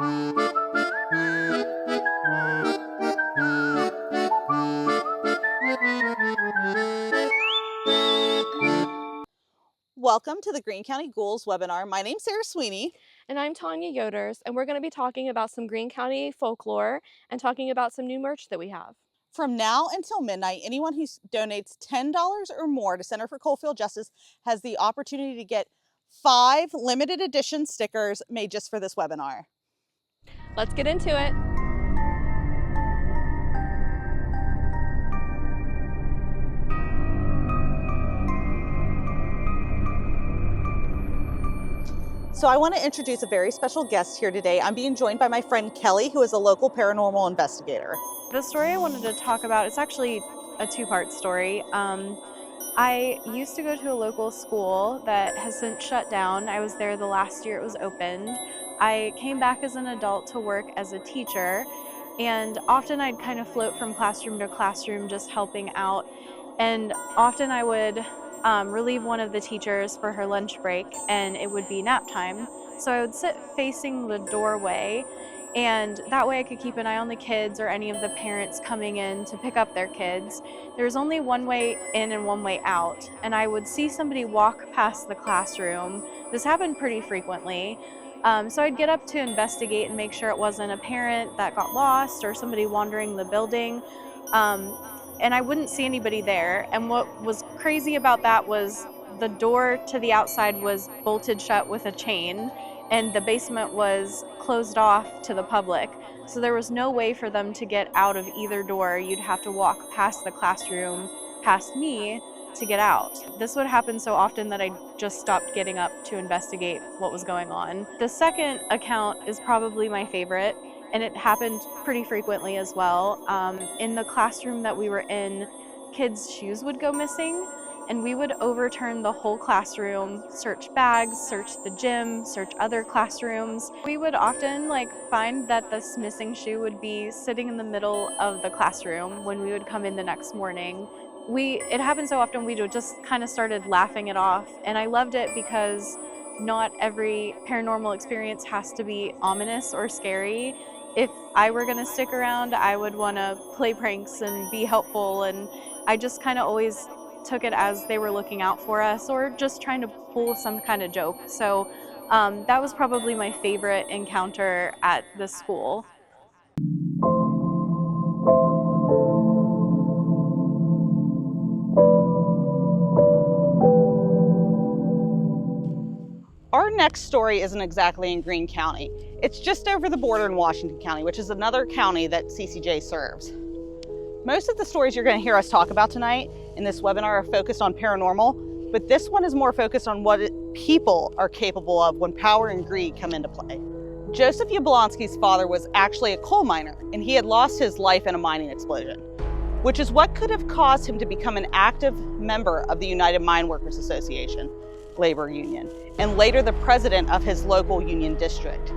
Welcome to the Greene County Ghouls webinar. My name's Sarah Sweeney. And I'm Tanya Yoders, and we're going to be talking about some Greene County folklore and talking about some new merch that we have. From now until midnight, anyone who donates $10 or more to Center for Coalfield Justice has the opportunity to get 5 limited edition stickers made just for this webinar. Let's get into it. So I want to introduce a very special guest here today. I'm being joined by my friend Kelly, who is a local paranormal investigator. The story I wanted to talk about, it's actually a two-part story. I used to go to a local school that has since shut down. I was there the last year it was opened. I came back as an adult to work as a teacher, and often I'd kind of float from classroom to classroom just helping out. And often I would relieve one of the teachers for her lunch break, and it would be nap time. So I would sit facing the doorway, and that way I could keep an eye on the kids or any of the parents coming in to pick up their kids. There's only one way in and one way out, and I would see somebody walk past the classroom. This happened pretty frequently. So I'd get up to investigate and make sure it wasn't a parent that got lost or somebody wandering the building. And I wouldn't see anybody there. And what was crazy about that was the door to the outside was bolted shut with a chain, and the basement was closed off to the public. So there was no way for them to get out of either door. You'd have to walk past the classroom, past me, to get out. This would happen so often that I just stopped getting up to investigate what was going on. The second account is probably my favorite, and it happened pretty frequently as well. In the classroom that we were in, kids' shoes would go missing, and we would overturn the whole classroom, search bags, search the gym, search other classrooms. We would often find that this missing shoe would be sitting in the middle of the classroom when we would come in the next morning. It happened so often we just kind of started laughing it off, and I loved it because not every paranormal experience has to be ominous or scary. If I were going to stick around, I would want to play pranks and be helpful, and I just kind of always took it as they were looking out for us or just trying to pull some kind of joke. So that was probably my favorite encounter at the school. Our next story isn't exactly in Greene County. It's just over the border in Washington County, which is another county that CCJ serves. Most of the stories you're going to hear us talk about tonight in this webinar are focused on paranormal, but this one is more focused on what people are capable of when power and greed come into play. Joseph Yablonsky's father was actually a coal miner, and he had lost his life in a mining explosion, which is what could have caused him to become an active member of the United Mine Workers Association labor union, and later the president of his local union district.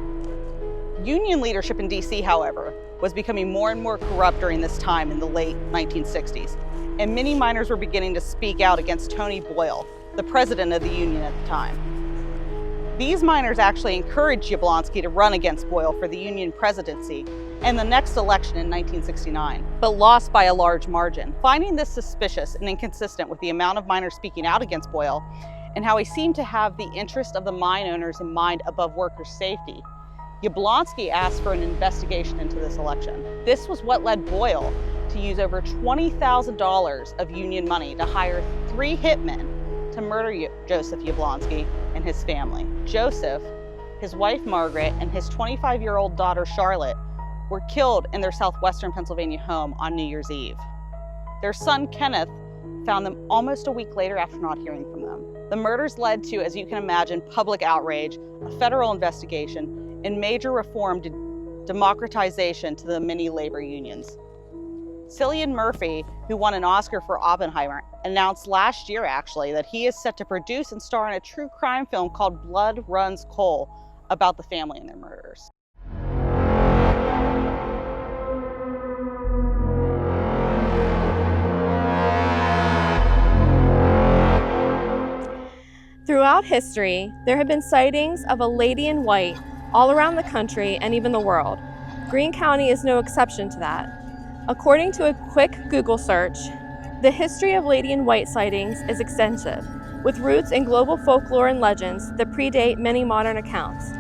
Union leadership in DC, however, was becoming more and more corrupt during this time in the late 1960s, and many miners were beginning to speak out against Tony Boyle, the president of the union at the time. These miners actually encouraged Yablonsky to run against Boyle for the union presidency and the next election in 1969, but lost by a large margin. Finding this suspicious and inconsistent with the amount of miners speaking out against Boyle and how he seemed to have the interest of the mine owners in mind above workers' safety, Yablonsky asked for an investigation into this election. This was what led Boyle to use over $20,000 of union money to hire 3 hitmen to murder Joseph Yablonsky and his family. Joseph, his wife Margaret, and his 25-year-old daughter Charlotte were killed in their southwestern Pennsylvania home on New Year's Eve. Their son Kenneth found them almost a week later after not hearing from them. The murders led to, as you can imagine, public outrage, a federal investigation, and major reform to democratization to the many labor unions. Cillian Murphy, who won an Oscar for Oppenheimer, announced last year actually that he is set to produce and star in a true crime film called Blood Runs Coal about the family and their murders. Throughout history, there have been sightings of a lady in white all around the country and even the world. Greene County is no exception to that. According to a quick Google search, the history of Lady in White sightings is extensive, with roots in global folklore and legends that predate many modern accounts.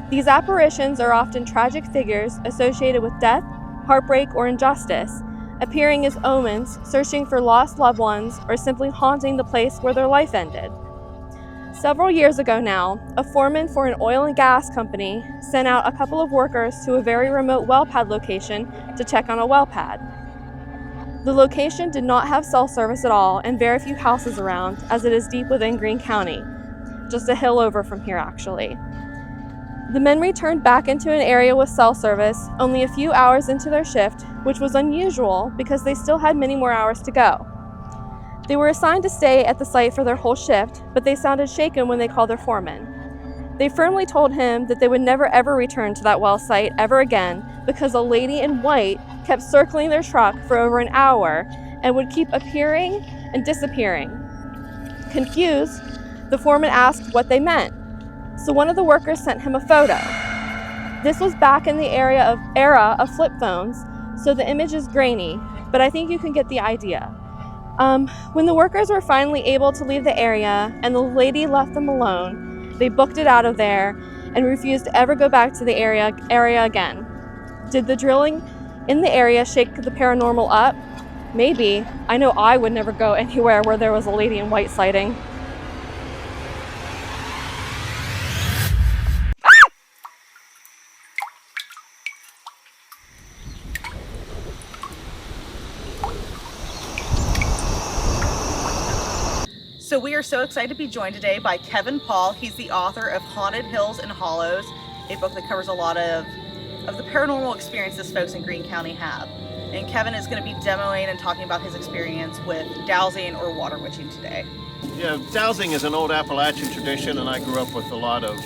These apparitions are often tragic figures associated with death, heartbreak, or injustice, appearing as omens, searching for lost loved ones, or simply haunting the place where their life ended. Several years ago now, a foreman for an oil and gas company sent out a couple of workers to a very remote well pad location to check on a well pad. The location did not have cell service at all and very few houses around, as it is deep within Greene County, just a hill over from here actually. The men returned back into an area with cell service only a few hours into their shift, which was unusual because they still had many more hours to go. They were assigned to stay at the site for their whole shift, but they sounded shaken when they called their foreman. They firmly told him that they would never ever return to that well site ever again because a lady in white kept circling their truck for over an hour and would keep appearing and disappearing. Confused, the foreman asked what they meant. So one of the workers sent him a photo. This was back in the era of flip phones, so the image is grainy, but I think you can get the idea. When the workers were finally able to leave the area and the lady left them alone, they booked it out of there and refused to ever go back to the area again. Did the drilling in the area shake the paranormal up? Maybe. I know I would never go anywhere where there was a lady in white sighting. So we are so excited to be joined today by Keving Paul. He's the author of Haunted Hills and Hollows, a book that covers a lot of the paranormal experiences folks in Greene County have. And Kevin is going to be demoing and talking about his experience with dowsing or water witching today. Yeah, dowsing is an old Appalachian tradition, and I grew up with a lot of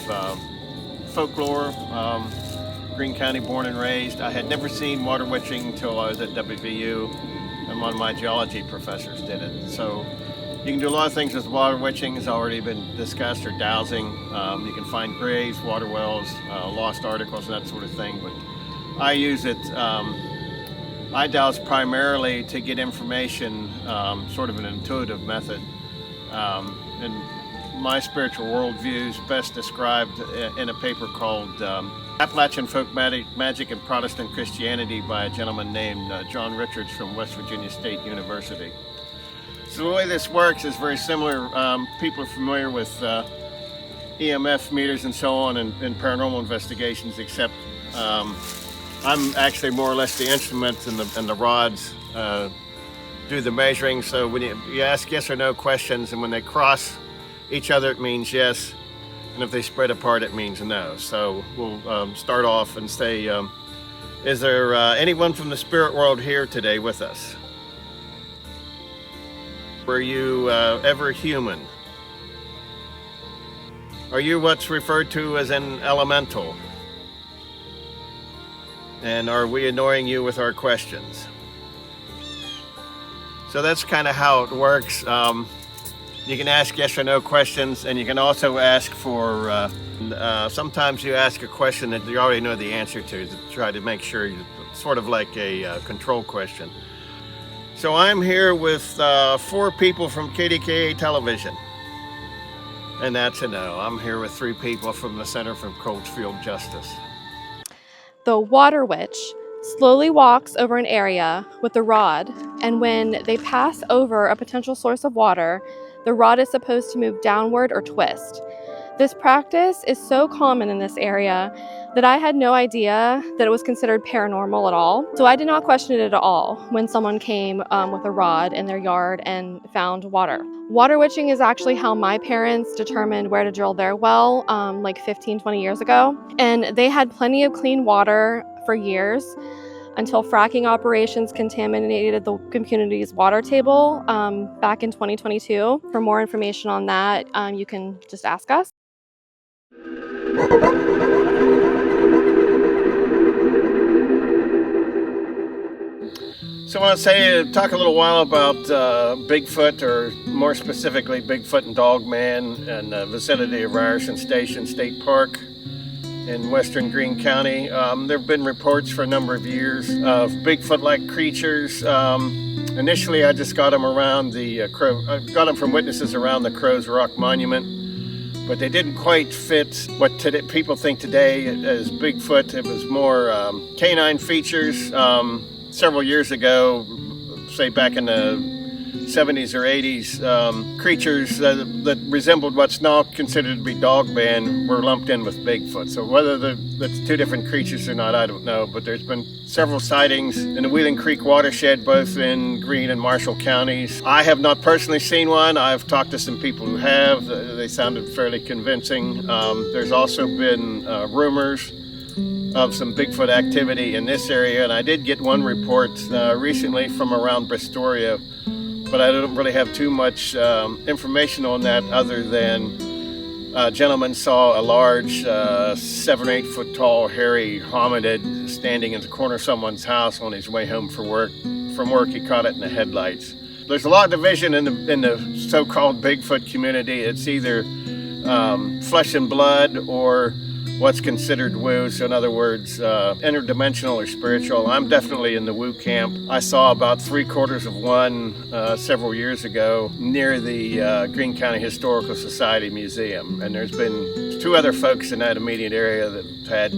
folklore. Greene County born and raised. I had never seen water witching until I was at WVU, and one of my geology professors did it. So you can do a lot of things with water witching. It's already been discussed, or dowsing. You can find graves, water wells, lost articles, and that sort of thing. But I use it. I dowse primarily to get information, sort of an intuitive method. And my spiritual worldview is best described in a paper called Appalachian Folk Magic and Protestant Christianity by a gentleman named John Richards from West Virginia State University. So the way this works is very similar. People are familiar with EMF meters and so on in paranormal investigations, except I'm actually more or less the instrument, and the rods do the measuring. So when you ask yes or no questions, and when they cross each other, it means yes, and if they spread apart, it means no. So we'll start off and say, is there anyone from the spirit world here today with us? Were you ever human? Are you what's referred to as an elemental? And are we annoying you with our questions? So that's kind of how it works. You can ask yes or no questions, and you can also ask for, sometimes you ask a question that you already know the answer to try to make sure, sort of like a control question. So I'm here with 4 people from KDKA Television, and that's a no. I'm here with 3 people from the Center for Coldfield Justice. The water witch slowly walks over an area with a rod, and when they pass over a potential source of water, the rod is supposed to move downward or twist. This practice is so common in this area that I had no idea that it was considered paranormal at all. So I did not question it at all when someone came with a rod in their yard and found water. Water witching is actually how my parents determined where to drill their well like 15, 20 years ago. And they had plenty of clean water for years until fracking operations contaminated the community's water table back in 2022. For more information on that, you can just ask us. So I want to talk a little while about Bigfoot, or more specifically Bigfoot and Dogman, and the vicinity of Ryerson Station State Park. in western Greene County. There have been reports for a number of years of Bigfoot-like creatures. Initially, I just got them around the I got them from witnesses around the Crow's Rock Monument, but they didn't quite fit what people think today as Bigfoot. It was more canine features. Several years ago, say back in the 70s or 80s, creatures that resembled what's now considered to be dogman were lumped in with Bigfoot. So whether that's two different creatures or not, I don't know. But there's been several sightings in the Wheeling Creek watershed, both in Greene and Marshall counties. I have not personally seen one. I've talked to some people who have. They sounded fairly convincing. There's also been rumors of some Bigfoot activity in this area, and I did get one report recently from around Bristoria, but I don't really have too much information on that other than a gentleman saw a large 7 or 8 foot tall hairy hominid standing in the corner of someone's house on his way home from work. He caught it in the headlights. There's a lot of division in the so-called Bigfoot community. It's either flesh and blood or what's considered woo, so in other words, interdimensional or spiritual. I'm definitely in the woo camp. I saw about 3/4 of one several years ago near the Greene County Historical Society Museum, and there's been 2 other folks in that immediate area that had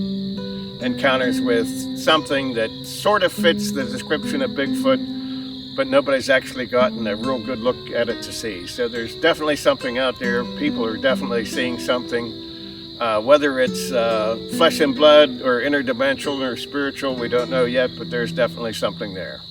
encounters with something that sort of fits the description of Bigfoot, but nobody's actually gotten a real good look at it to see. So there's definitely something out there. People are definitely seeing something. Whether it's flesh and blood or interdimensional or spiritual, we don't know yet, but there's definitely something there.